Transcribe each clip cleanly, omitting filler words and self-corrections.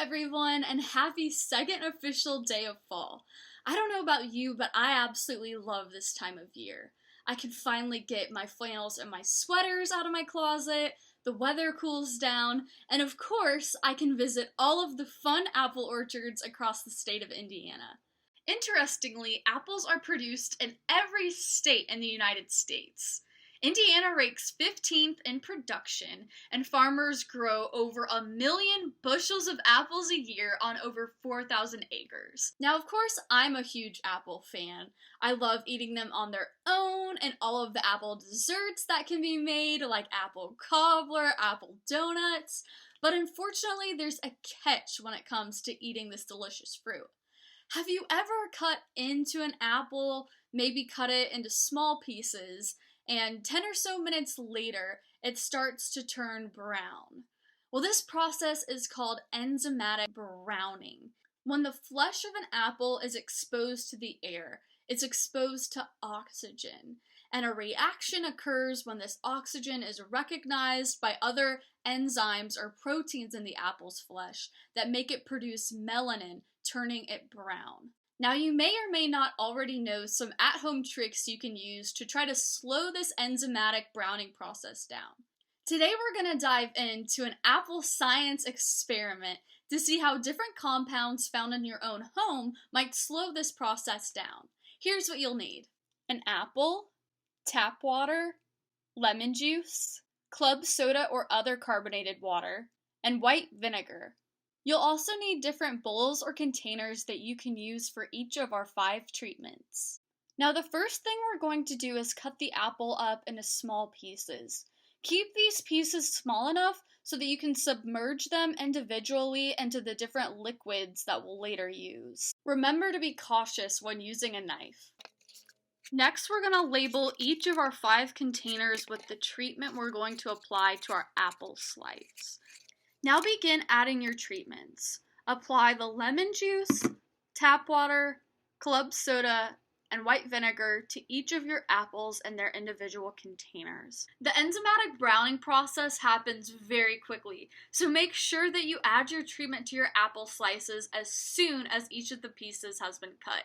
everyone, and happy second official day of fall. I don't know about you, but I absolutely love this time of year. I can finally get my flannels and my sweaters out of my closet, the weather cools down, and of course, I can visit all of the fun apple orchards across the state of Indiana. Interestingly, apples are produced in every state in the United States. Indiana ranks 15th in production, and farmers grow over 1 million bushels of apples a year on over 4,000 acres. Now, of course, I'm a huge apple fan. I love eating them on their own and all of the apple desserts that can be made, like apple cobbler, apple donuts. But unfortunately, there's a catch when it comes to eating this delicious fruit. Have you ever cut into an apple, maybe cut it into small pieces, and 10 or so minutes later, it starts to turn brown? Well, this process is called enzymatic browning. When the flesh of an apple is exposed to the air, it's exposed to oxygen, and a reaction occurs when this oxygen is recognized by other enzymes or proteins in the apple's flesh that make it produce melanin, turning it brown. Now, you may or may not already know some at-home tricks you can use to try to slow this enzymatic browning process down. Today we're going to dive into an apple science experiment to see how different compounds found in your own home might slow this process down. Here's what you'll need: an apple, tap water, lemon juice, club soda or other carbonated water, and white vinegar. You'll also need different bowls or containers that you can use for each of our 5 treatments. Now, the first thing we're going to do is cut the apple up into small pieces. Keep these pieces small enough so that you can submerge them individually into the different liquids that we'll later use. Remember to be cautious when using a knife. Next, we're going to label each of our 5 containers with the treatment we're going to apply to our apple slice. Now begin adding your treatments. Apply the lemon juice, tap water, club soda, and white vinegar to each of your apples in their individual containers. The enzymatic browning process happens very quickly, so make sure that you add your treatment to your apple slices as soon as each of the pieces has been cut.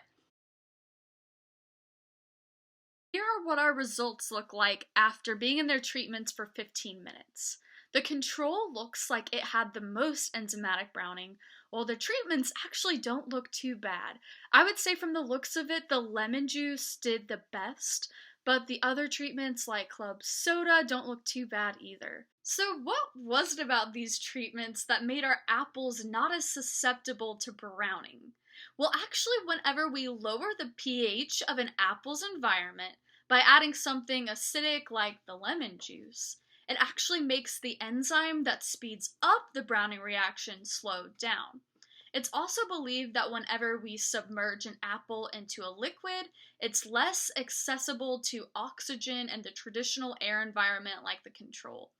Here are what our results look like after being in their treatments for 15 minutes. The control looks like it had the most enzymatic browning, while the treatments actually don't look too bad. I would say from the looks of it, the lemon juice did the best, but the other treatments like club soda don't look too bad either. So what was it about these treatments that made our apples not as susceptible to browning? Well, actually, whenever we lower the pH of an apple's environment by adding something acidic like the lemon juice, it actually makes the enzyme that speeds up the browning reaction slow down. It's also believed that whenever we submerge an apple into a liquid, it's less accessible to oxygen and the traditional air environment like the control.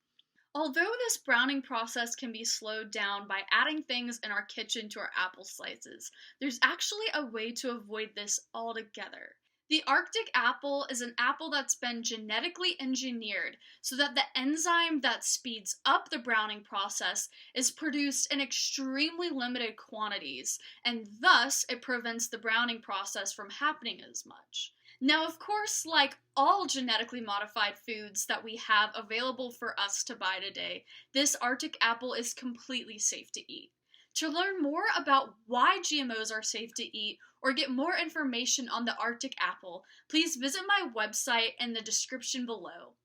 Although this browning process can be slowed down by adding things in our kitchen to our apple slices, there's actually a way to avoid this altogether. The Arctic apple is an apple that's been genetically engineered so that the enzyme that speeds up the browning process is produced in extremely limited quantities, and thus it prevents the browning process from happening as much. Now, of course, like all genetically modified foods that we have available for us to buy today, this Arctic apple is completely safe to eat. To learn more about why GMOs are safe to eat or get more information on the Arctic apple, please visit my website in the description below.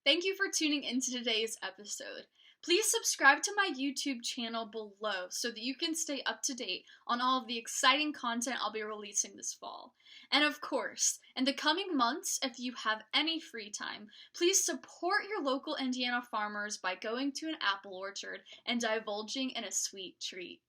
Thank you for tuning into today's episode. Please subscribe to my YouTube channel below so that you can stay up to date on all of the exciting content I'll be releasing this fall. And of course, in the coming months, if you have any free time, please support your local Indiana farmers by going to an apple orchard and divulging in a sweet treat.